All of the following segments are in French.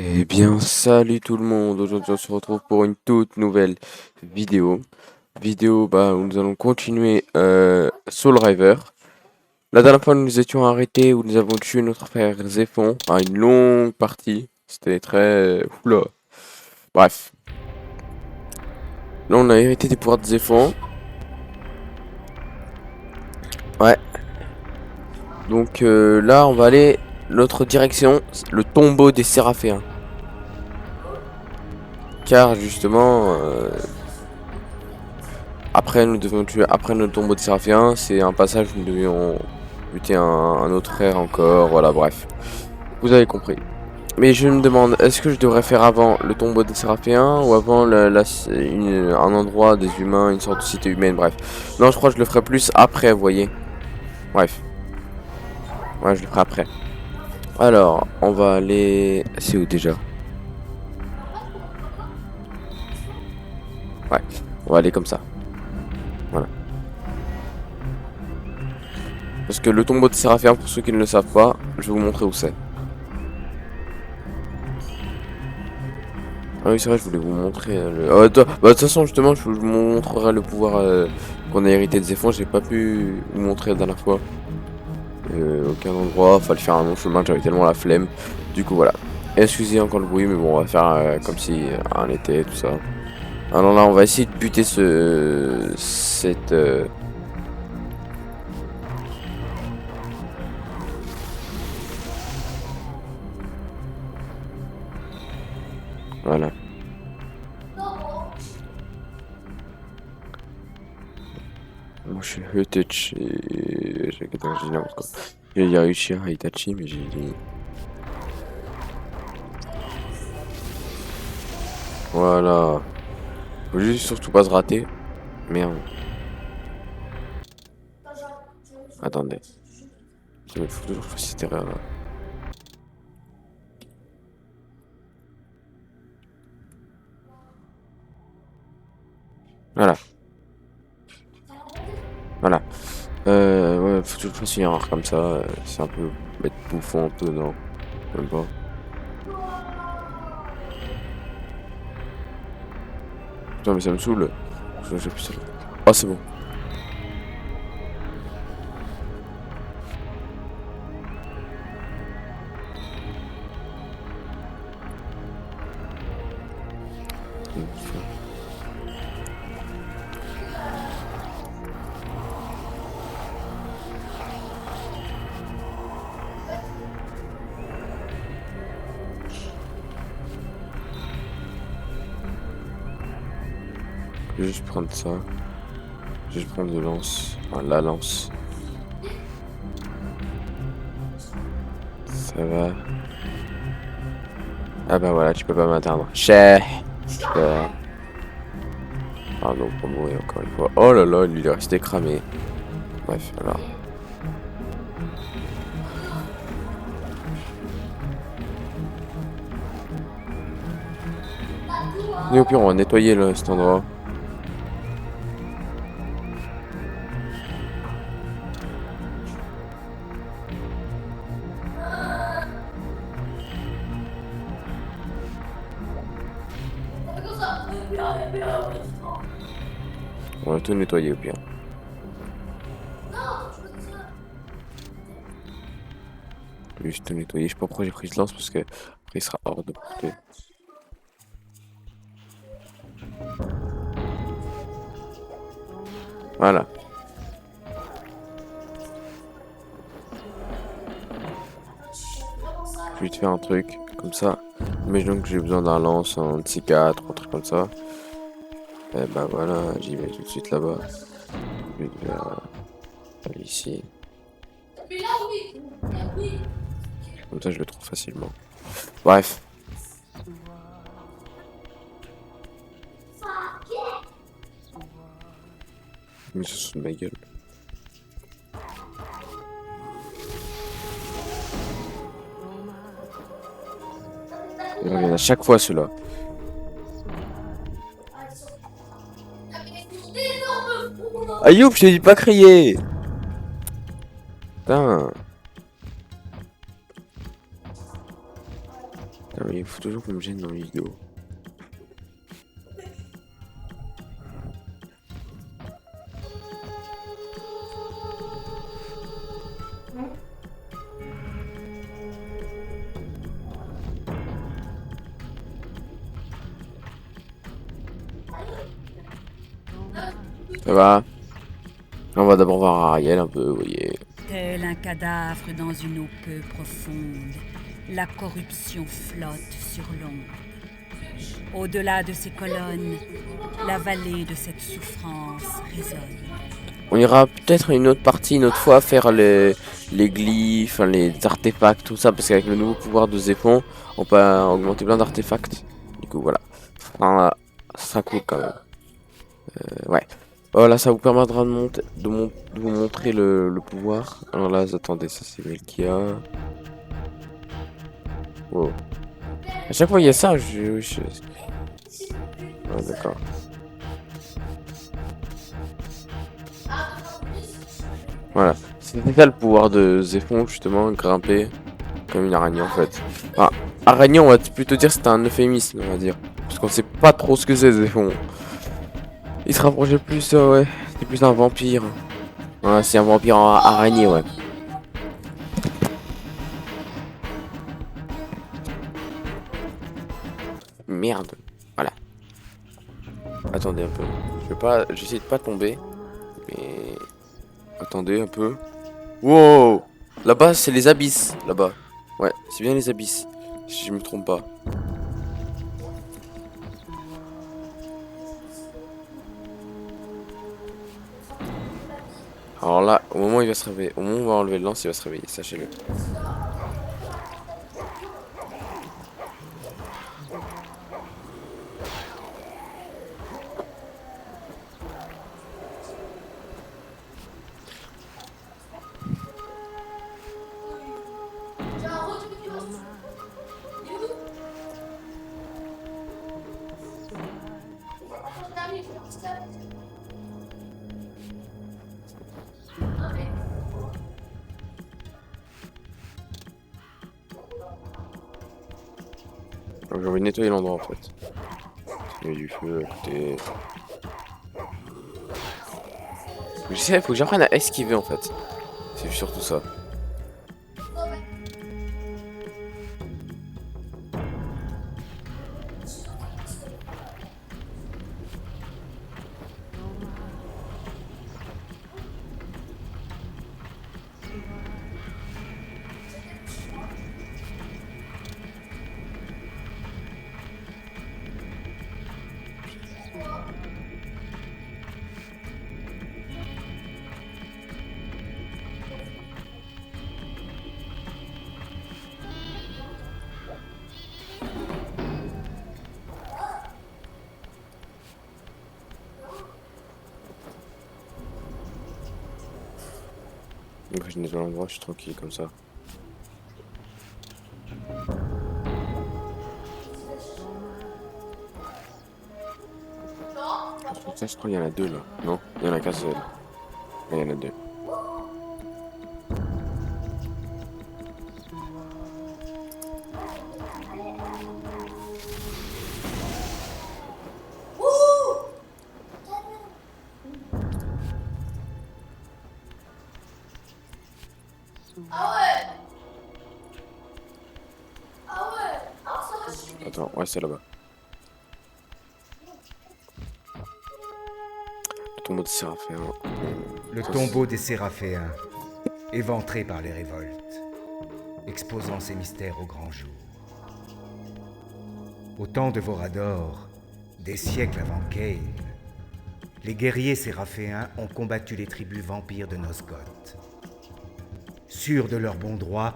Eh bien, salut tout le monde. Aujourd'hui, on se retrouve pour une toute nouvelle vidéo. Où nous allons continuer Soul River. La dernière fois, nous nous étions arrêtés où nous avons tué notre frère Zéphon à une longue partie. C'était très... Oula. Bref. Là, on a hérité des pouvoirs de Zéphon. Ouais. Donc là, on va aller notre direction, le tombeau des Séraphéens. Car justement, après, nous devions tuer, après le tombeau de Séraphien, c'est un passage où nous devions buter un autre frère encore, voilà, bref. Vous avez compris. Mais je me demande, est-ce que je devrais faire avant le tombeau des Séraphiens ou avant un endroit des humains, une sorte de cité humaine, bref. Non, je crois que je le ferai plus après, vous voyez. Bref. Ouais, je le ferai après. Alors, on va aller... C'est où déjà? Ouais, on va aller comme ça. Voilà. Parce que le tombeau de Séraphien, pour ceux qui ne le savent pas, je vais vous montrer où c'est. Ah oui, c'est vrai, je voulais vous montrer bah, de toute façon, justement, je vous montrerai le pouvoir qu'on a hérité de Zéphon. J'ai pas pu vous montrer la dernière fois. Aucun endroit, fallait faire un long chemin, j'avais tellement la flemme. Du coup, voilà. Excusez encore le bruit, mais bon, on va faire comme si un été, tout ça. Alors là, on va essayer de buter cette... Voilà. Moi, je suis Hutachi. J'ai n'importe quoi. J'ai dit Uchiha Itachi, mais j'ai dit... Voilà. Faut juste surtout pas se rater. Merde. Attendez. Il faut toujours que je fasse cette erreur là. Voilà. Voilà. Ouais, faut toujours que je fasse une erreur comme ça. C'est un peu bête bouffon, un peu, non. Même pas. Putain, mais ça me saoule. J'appuie sur le... Ah, c'est bon. Je vais juste prendre ça. Je vais juste prendre de lance. Enfin, la lance. Ça va. Ah bah voilà, tu peux pas m'atteindre. Chais. Pardon pour mourir encore une fois. Oh là là, lui il est resté cramé. Bref, alors. Et au pire, on va nettoyer là, cet endroit. On va tout nettoyer au pire. Juste tout nettoyer. Je sais pas pourquoi j'ai pris ce lance parce que après il sera hors de portée. Voilà. Je vais te faire un truc comme ça. Imaginons que j'ai besoin d'un lance, un psychiatre, un truc comme ça. Et bah voilà, j'y vais tout de suite là-bas. Je vais aller ici. Comme ça, je le trouve facilement. Bref. Mais ça se fout de ma gueule. Il revient à chaque fois ceux-là. Ayoub, je t'ai dit pas crier. Putain. Putain, mais il faut toujours qu'on me gêne dans les vidéos. Ça va? On va d'abord voir Ariel un peu, vous voyez. Tel un cadavre dans une eau peu profonde, la corruption flotte sur l'ombre. Au-delà de ces colonnes, la vallée de cette souffrance résonne. On ira peut-être une autre partie, une autre fois, faire les glyphes, les artefacts, tout ça, parce qu'avec le nouveau pouvoir de Zéphon, on peut augmenter plein d'artefacts. Du coup, voilà. Enfin, ça sera cool quand même. Ouais. Voilà, ça vous permettra de vous montrer le pouvoir. Alors là, attendez, ça c'est Melkia. Wow. À chaque fois, il y a ça, Ouais, d'accord. Voilà. C'était ça le pouvoir de Zéphon, justement, grimper comme une araignée en fait. Enfin, araignée, on va plutôt dire c'est un euphémisme, on va dire. Parce qu'on sait pas trop ce que c'est Zéphon. Il se rapprochait plus, ouais, c'est plus un vampire. Ouais, c'est un vampire en araignée, ouais. Merde. Voilà. Attendez un peu. J'essaie de pas tomber. Mais... Attendez un peu. Wow! Là-bas, c'est les abysses. Là-bas. Ouais, c'est bien les abysses. Si je me trompe pas. Alors là, au moment où il va se réveiller, au moment où on va enlever le lance, il va se réveiller, sachez-le. Donc, j'ai envie de nettoyer l'endroit en fait. Il y a du feu à côté. Je sais, faut que j'apprenne à esquiver en fait. C'est surtout ça. Donc je nettoie l'endroit, je suis tranquille comme ça. Ça, je crois qu'il y en a deux là. Non, il y en a qu'un seul. Il y en a deux. Attends, ouais, c'est là-bas. Le tombeau de Séraphin. Le tombeau des Séraphéens, éventré par les révoltes, exposant ses mystères au grand jour. Au temps de Vorador, des siècles avant Kain, les guerriers séraphéens ont combattu les tribus vampires de Nosgoth. Sûrs de leur bon droit,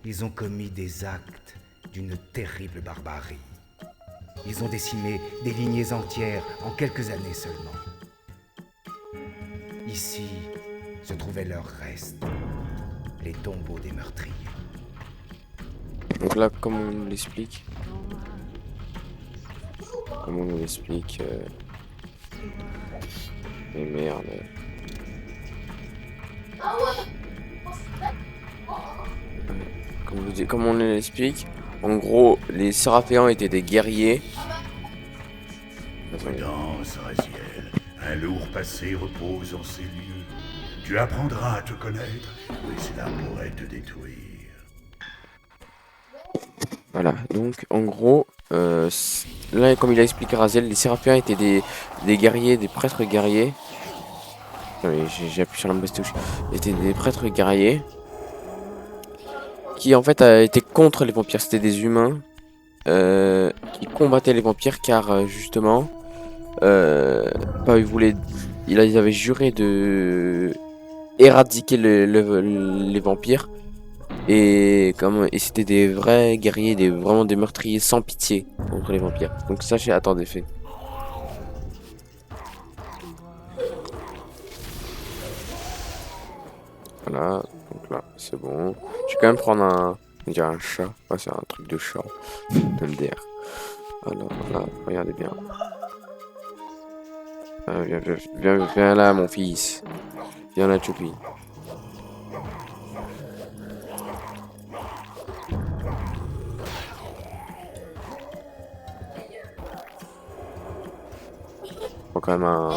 ils ont commis des actes d'une terrible barbarie. Ils ont décimé des lignées entières en quelques années seulement. Ici se trouvaient leurs restes, les tombeaux des meurtriers. Donc là, comme on nous l'explique. Comme on nous l'explique. Mais merde. Comme on nous l'explique, En gros, les Séraphéens étaient des guerriers. Prudence, Raziel. Un lourd passé repose en ces lieux. Tu apprendras à te connaître, mais cela pourrait te détruire. Voilà, donc en gros, là comme il a expliqué Raziel, les Séraphéens étaient des guerriers, des prêtres guerriers. J'ai appuyé sur la mauvaise touche. Étaient des prêtres guerriers qui en fait étaient contre les vampires. C'était des humains qui combattaient les vampires car justement, ils avaient juré de éradiquer les vampires. Et c'était des vrais guerriers, vraiment des meurtriers sans pitié contre les vampires. Donc ça, attendez, fait. Voilà, donc là, c'est bon. Je vais quand même prendre un chat. Ah, c'est un truc de chat. MDR. Alors là, regardez bien. Viens là, mon fils. Viens là, Choupi. Faut quand même un...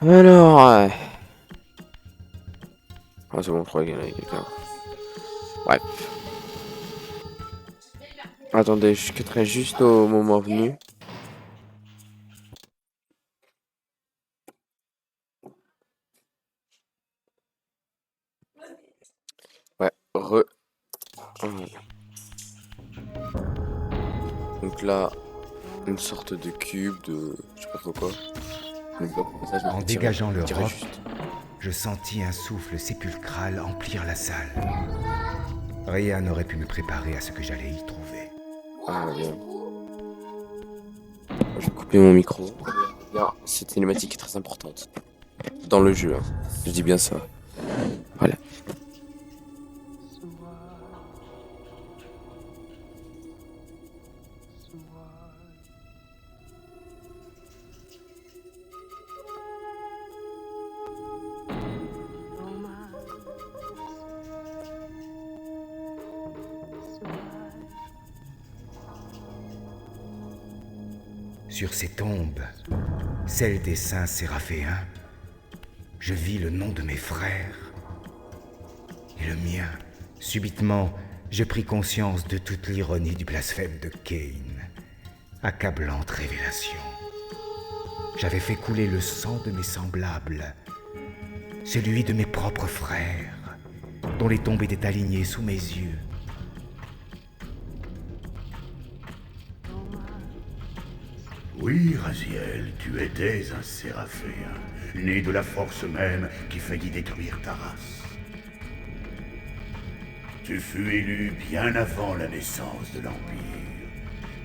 Alors... Ah c'est bon, je crois qu'il y en avait quelqu'un. Ouais. Attendez, je quitterai juste au moment venu. Ouais, voilà. Donc là, une sorte de cube de... je sais pas trop quoi. En dégageant le roc, je sentis un souffle sépulcral emplir la salle. Rien n'aurait pu me préparer à ce que j'allais y trouver. Ah bien. Je vais couper mon micro. Bien, cette cinématique est très importante. Dans le jeu, hein. Je dis bien ça. Voilà. Sur ces tombes, celle des saints séraphéens, je vis le nom de mes frères et le mien. Subitement, je pris conscience de toute l'ironie du blasphème de Cain. Accablante révélation. J'avais fait couler le sang de mes semblables, celui de mes propres frères, dont les tombes étaient alignées sous mes yeux. Oui, Raziel, tu étais un séraphéen, né de la force même qui faillit détruire ta race. Tu fus élu bien avant la naissance de l'Empire.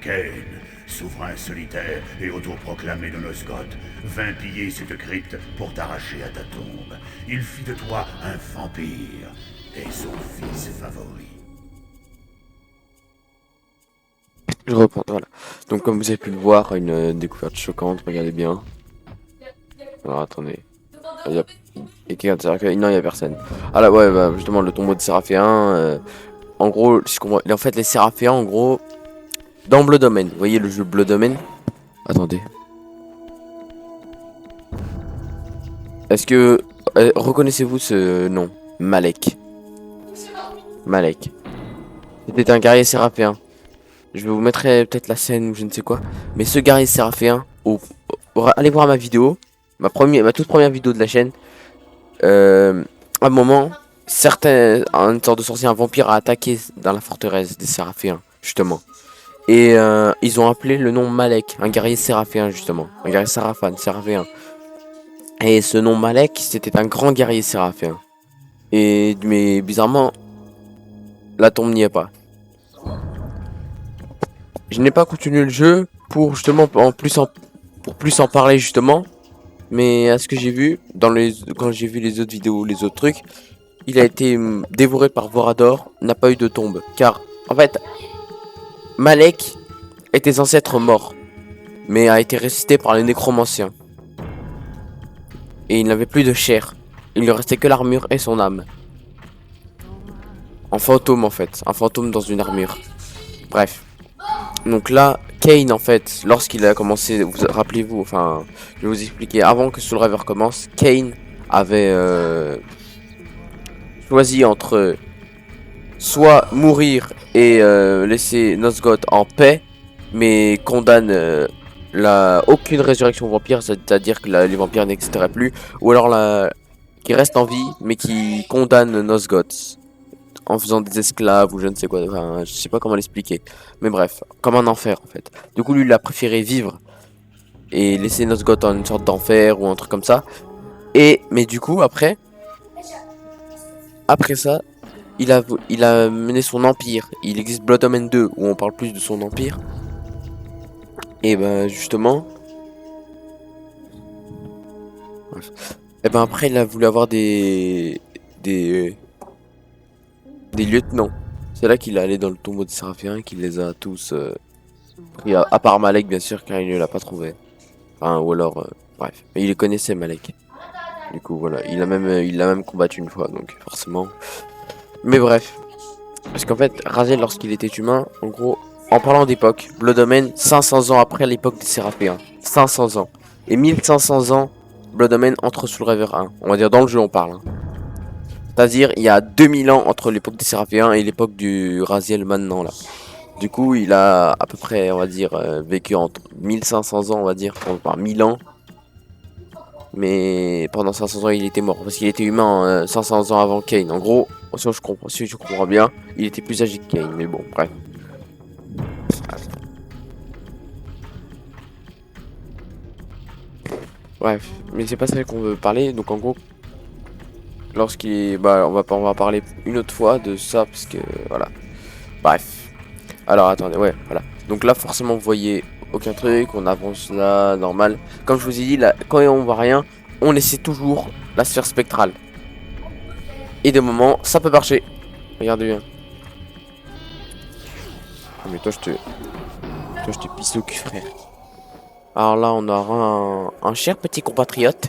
Cain, souverain solitaire et autoproclamé de Nosgoth, vint piller cette crypte pour t'arracher à ta tombe. Il fit de toi un vampire et son fils favori. Je reprends, voilà. Donc comme vous avez pu le voir, une découverte choquante, regardez bien. Alors attendez. Il y a quelqu'un de Séraphéen? Non, il y a personne. Ah là ouais, bah, justement le tombeau de Séraphéen. En gros, si je comprends, en fait les Séraphéens, en gros, dans Blood Omen, vous voyez le jeu Blood Omen? Attendez. Est-ce que reconnaissez-vous ce nom? Malek. Malek. C'était un guerrier séraphéen. Je vous mettrai peut-être la scène ou je ne sais quoi. Mais ce guerrier séraphéen, allez voir ma vidéo, ma toute première vidéo de la chaîne. À un moment, une sorte de sorcier, un vampire a attaqué dans la forteresse des séraphéens, justement. Et ils ont appelé le nom Malek, un guerrier séraphéen justement, un guerrier séraphéen. Et ce nom Malek, c'était un grand guerrier séraphéen. Mais bizarrement, la tombe n'y est pas. Je n'ai pas continué le jeu pour justement pour plus en parler justement. Mais à ce que j'ai vu quand j'ai vu les autres vidéos, les autres trucs, il a été dévoré par Vorador, n'a pas eu de tombe. Car en fait, Malek était censé être mort, mais a été ressuscité par les nécromanciens. Et il n'avait plus de chair. Il ne restait que l'armure et son âme. en fantôme en fait, un fantôme dans une armure. Bref. Donc là, Kane en fait, lorsqu'il a commencé, vous rappelez-vous, enfin, je vais vous expliquer, avant que Soul River commence, Kane avait choisi entre soit mourir et laisser Nosgoth en paix, mais condamne aucune résurrection vampire, c'est-à-dire que les vampires n'existeraient plus, ou alors qui reste en vie, mais qui condamne Nosgoth en faisant des esclaves ou je ne sais quoi, enfin, je sais pas comment l'expliquer, mais bref, comme un enfer en fait. Du coup, lui, il a préféré vivre et laisser Nosgoth en une sorte d'enfer ou un truc comme ça. Mais du coup, après ça, il a mené son empire. Il existe Blood Omen 2 où on parle plus de son empire. Et ben justement, bref. Et ben après, il a voulu avoir des lieutenants. C'est là qu'il est allé dans le tombeau des Séraphiens, qu'il les a tous pris, à part Malek bien sûr, car il ne l'a pas trouvé. Enfin, ou alors, bref. Mais il les connaissait, Malek. Du coup, voilà. Il l'a même combattu une fois, donc forcément. Mais bref. Parce qu'en fait, Raziel, lorsqu'il était humain, en gros, en parlant d'époque, Blood Omen, 500 ans après l'époque des Séraphiens. 500 ans. Et 1500 ans, Blood Omen entre Soul River 1. On va dire dans le jeu, on parle. Hein. C'est-à-dire, il y a 2000 ans entre l'époque des Séraphiens et l'époque du Raziel maintenant, là. Du coup, il a à peu près, on va dire, vécu entre 1500 ans, on va dire, par 1000 ans. Mais pendant 500 ans, il était mort. Parce qu'il était humain 500 ans avant Kane. En gros, si je comprends bien, il était plus âgé que Kane. Mais bon, bref. Bref, mais c'est pas ça qu'on veut parler. Donc en gros, on va parler une autre fois de ça. Parce que, voilà. Bref. Alors attendez, ouais, voilà. Donc là, forcément, vous voyez aucun truc. On avance là, normal. Comme je vous ai dit, là, quand on voit rien, on essaie toujours la sphère spectrale. Et de moments, ça peut marcher. Regardez bien. Oh, mais toi, je te pisse au cul, frère. Alors là, on aura un cher petit compatriote.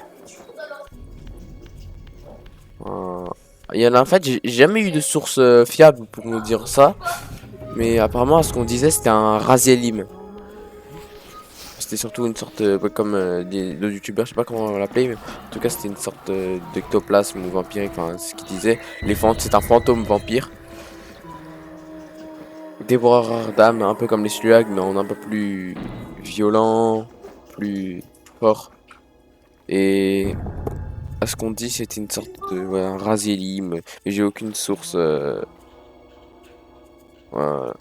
Il y en a, en fait, j'ai jamais eu de source fiable pour nous dire ça. Mais apparemment, à ce qu'on disait, c'était un Razielim. C'était surtout une sorte, comme le youtubeur, je sais pas comment on l'appelait, mais en tout cas, c'était une sorte d'ectoplasme ou vampirique, enfin, ce qu'il disait. C'est un fantôme vampire. Dévoreur d'âme, un peu comme les Sluag, mais en un peu plus violent, plus fort. Et à ce qu'on dit, c'était une sorte de un Razielim, mais j'ai aucune source. Voilà.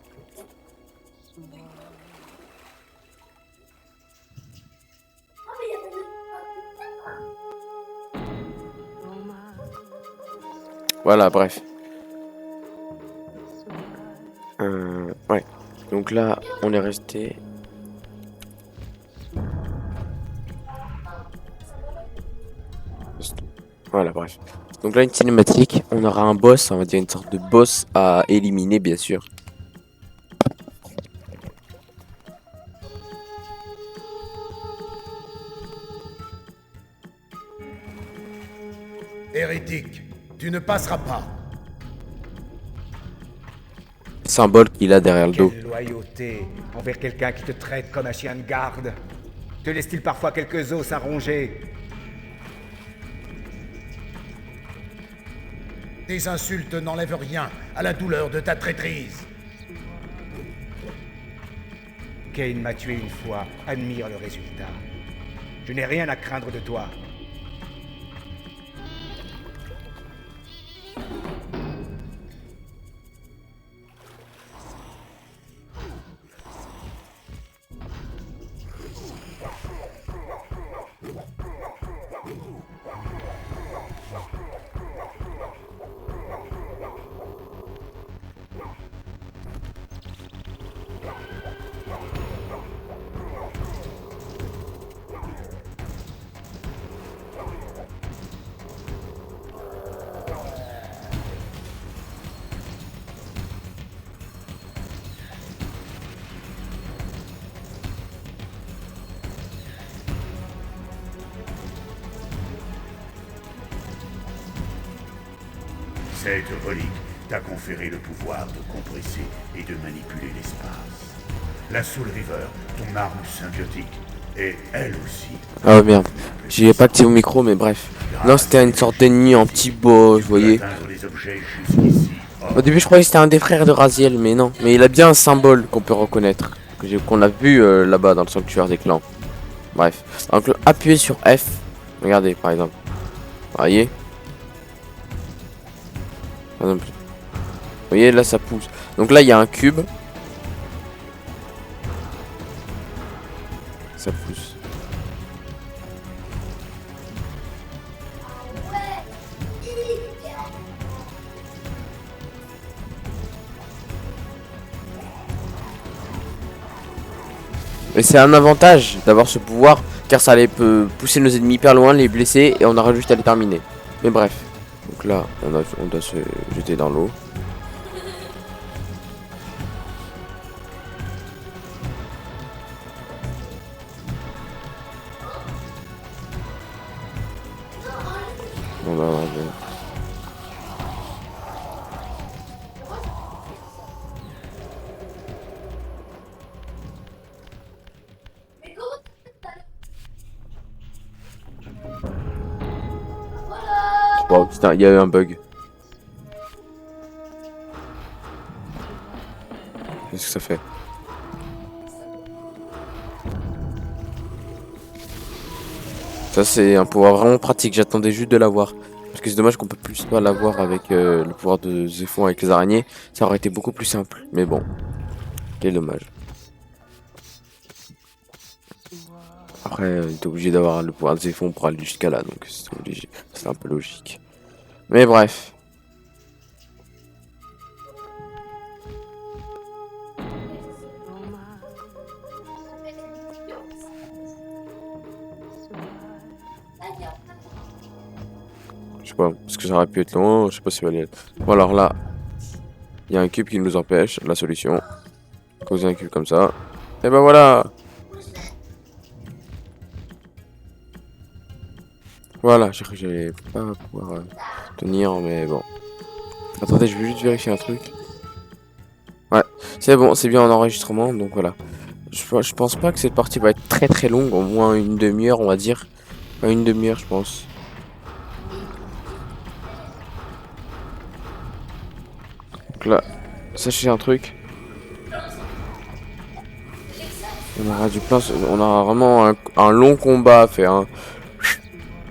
Voilà, bref. Ouais. Donc là, on est resté. Voilà, bref. Donc là, une cinématique. On aura un boss, on va dire une sorte de boss à éliminer, bien sûr. Hérétique, tu ne passeras pas. Symbole qu'il a derrière le dos. Quelle loyauté envers quelqu'un qui te traite comme un chien de garde. Te laisse-t-il parfois quelques os à ronger? Tes insultes n'enlèvent rien à la douleur de ta traîtrise. Kane m'a tué une fois, admire le résultat. Je n'ai rien à craindre de toi. Cette relique t'a conféré le pouvoir de compresser et de manipuler l'espace. La Soul River, ton arme symbiotique, est elle aussi. Ah ouais, merde. J'ai pas activé mon micro, mais bref. Non, c'était une sorte d'ennemi en petit boss, vous voyez. Au début, je croyais que c'était un des frères de Raziel, mais non. Mais il a bien un symbole qu'on peut reconnaître. Qu'on a vu là-bas dans le sanctuaire des clans. Bref. Donc, appuyez sur F. Regardez, par exemple. Vous voyez. Par exemple. Vous voyez, là, ça pousse. Donc là, il y a un cube. Ça pousse. Et c'est un avantage d'avoir ce pouvoir, car ça allait pousser nos ennemis hyper loin, les blesser, et on aura juste à les terminer. Mais bref. Donc là, on doit se jeter dans l'eau. Bon bah, oh putain, il y a eu un bug. Qu'est-ce que ça fait? Ça c'est un pouvoir vraiment pratique, j'attendais juste de l'avoir. Parce que c'est dommage qu'on peut plus pas l'avoir avec le pouvoir de Zéphon avec les araignées. Ça aurait été beaucoup plus simple, mais bon. Quel dommage. Après, il était obligé d'avoir le pouvoir de Zéphon pour aller jusqu'à là, donc c'est obligé. C'est un peu logique. Mais bref. Je sais pas, parce que ça aurait pu être long, je sais pas si ça va aller être. Bon alors là, il y a un cube qui nous empêche, la solution. Causer un cube comme ça. Et ben voilà. Voilà, j'ai cru que j'allais pas pouvoir tenir, mais bon. Attendez, je vais juste vérifier un truc. Ouais, c'est bon, c'est bien en enregistrement, donc voilà. Je pense pas que cette partie va être très très longue, au moins une demi-heure, on va dire. Enfin, une demi-heure, je pense. Donc là, sachez un truc. On aura du plein, on aura vraiment un long combat à faire. Hein.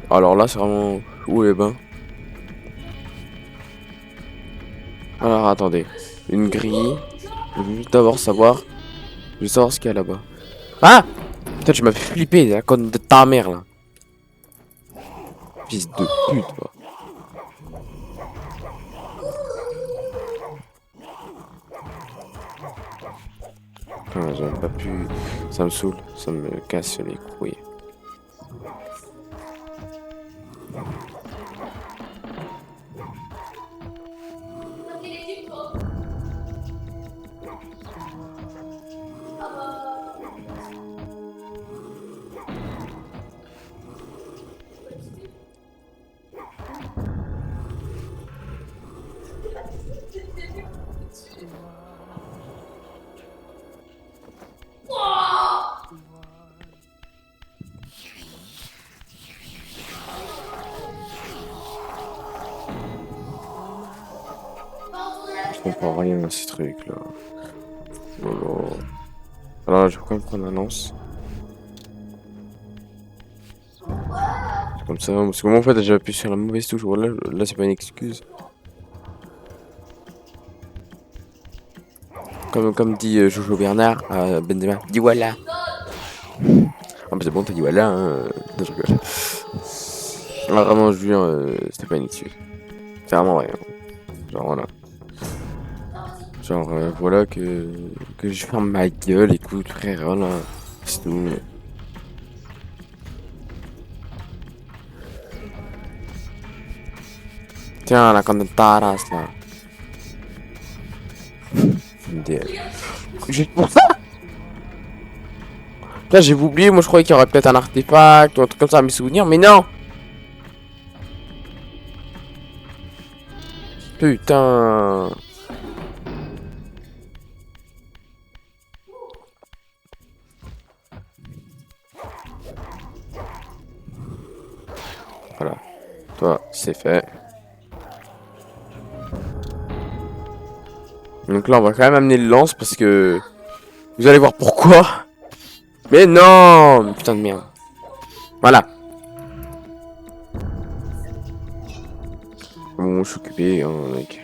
Alors là, c'est vraiment où les bains. Alors attendez, une grille. Je veux juste d'abord savoir. Je veux savoir ce qu'il y a là-bas. Ah! Putain, tu m'as fait flipper, la conne de ta mère là. Fils de pute, quoi. Putain, j'aurais pas pu. Ça me saoule, ça me casse les couilles. Je comprends rien à ces trucs là. Oh. Alors là, je vais quand même prendre un lance. C'est comme ça, parce que moi en fait j'ai appuyé sur la mauvaise touche. Voilà, là c'est pas une excuse. Comme dit Jojo Bernard à Benzema, dis voilà. Ah mais c'est bon, t'as dit voilà, hein. Non, je rigole. Ah, vraiment, Julien, c'était pas une excuse. C'est vraiment vrai. Genre voilà. Genre voilà que je ferme ma gueule, écoute frère, voilà. C'est tout. Tiens, la conne de ta race là. Juste pour ça? Là j'ai oublié, moi je croyais qu'il y aurait peut-être un artefact ou un truc comme ça à mes souvenirs, mais non! Putain. Voilà. Toi, c'est fait. Donc là, on va quand même amener le lance parce que... Vous allez voir pourquoi. Mais non. Putain de merde. Voilà. Bon, je suis occupé, hein, mec.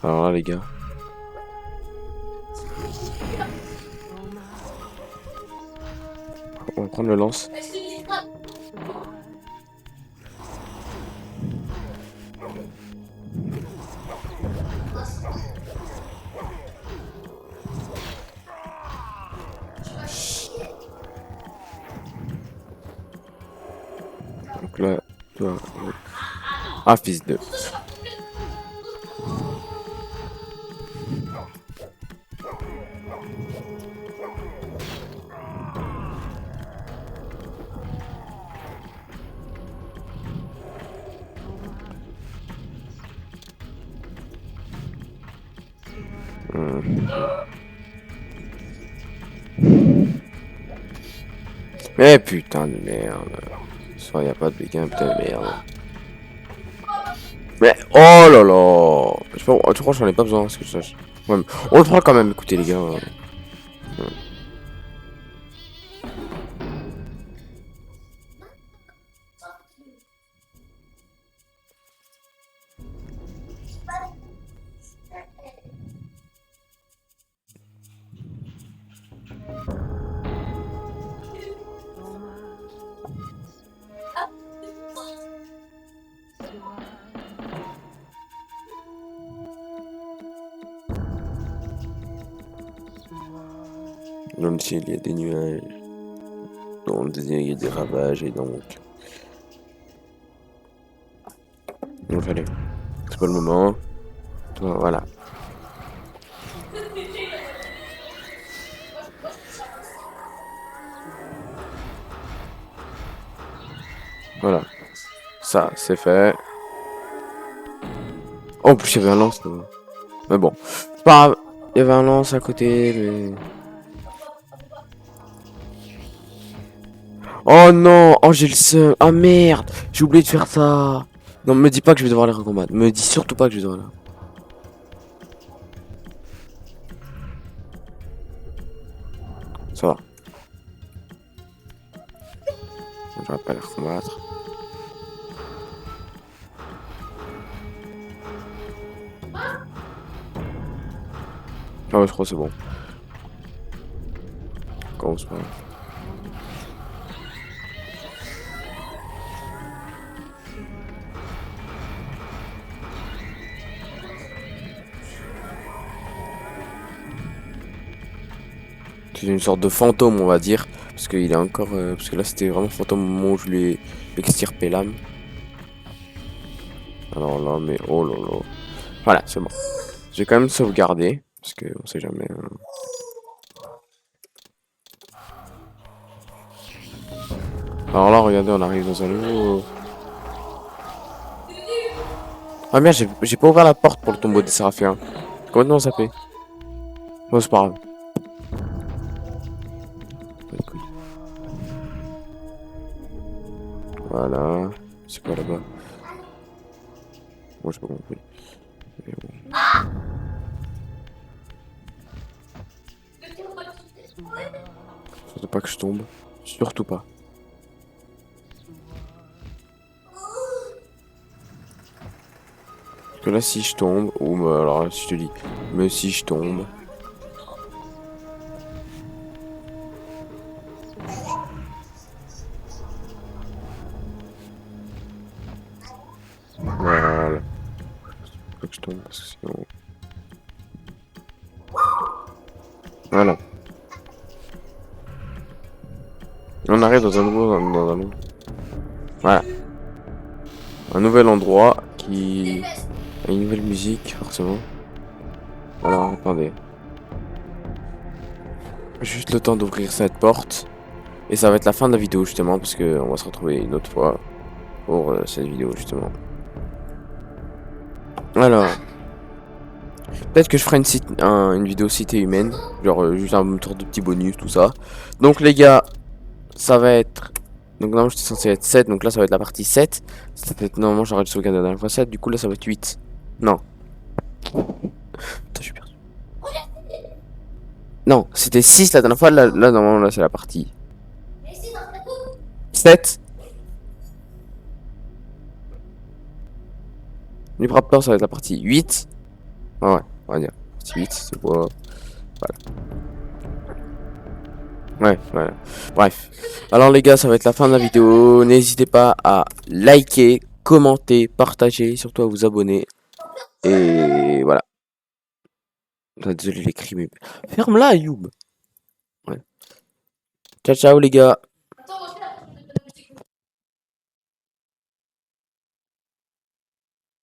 Alors là, les gars. On va prendre le lance. Donc là, toi... Ah, fils de... Mais putain de merde. Soit y a pas de béquin, putain de merde. Mais oh là là. Je sais pas, tu crois que j'en ai pas besoin, parce que je sache. Ouais, on le prend quand même, écoutez les gars. Ouais. Dans le ciel, il y a des nuages. Dans le désert, il y a des ravages, et donc... Donc allez, c'est pas le moment. Voilà. Voilà. Ça, c'est fait. Oh, en plus, il y avait un lance. Là. Mais bon. C'est pas grave. Il y avait un lance à côté, mais... Oh non. Oh, j'ai le seum. Ah merde. J'ai oublié de faire ça. Non, me dis pas que je vais devoir les recombattre. Me dis surtout pas que je vais devoir les... Ça va. Je vais pas les recombattre. Ah ouais, je crois que c'est bon. Commence pas. C'est une sorte de fantôme, on va dire. Parce qu'il est encore... parce que là, c'était vraiment fantôme au moment où je lui ai extirpé l'âme. Alors là, mais oh là là. Voilà, c'est bon. J'ai quand même sauvegardé. Parce que on sait jamais... Alors là, regardez, on arrive dans un nouveau... Ah merde, j'ai pas ouvert la porte pour le tombeau des Séraphiens. Complètement zappé. Bon, c'est pas grave. Voilà. C'est quoi là-bas? Moi, j'ai pas compris. Mais bon. Surtout pas que je tombe. Surtout pas. Parce que là, si je tombe, ou alors si je te dis, mais si je tombe. Voilà. Faut que je tombe parce que sinon. Voilà. On arrive dans un nouveau. Voilà. un nouvel endroit qui a une nouvelle musique, forcément. Alors, attendez. Juste le temps d'ouvrir cette porte. Et ça va être la fin de la vidéo, justement, parce que on va se retrouver une autre fois pour cette vidéo, justement. Alors, peut-être que je ferai une vidéo cité humaine, genre juste un tour de petits bonus, tout ça. Donc les gars, ça va être... Donc normalement j'étais censé être 7, donc là ça va être la partie 7. Ça va être... Normalement j'aurais dû sauvegarder la dernière fois 7, du coup là ça va être 8. Non. Putain, je suis perdu. Non, c'était 6 la dernière fois, là normalement là c'est la partie 7. Du Raptor ça va être la partie 8. Ah ouais, on va dire. Partie 8, c'est quoi? Ouais, voilà. Bref. Alors les gars, ça va être la fin de la vidéo. N'hésitez pas à liker, commenter, partager, surtout à vous abonner. Et voilà. Ah, désolé les cris, mais... Ferme-la, Youb. Ouais. Ciao, ciao les gars.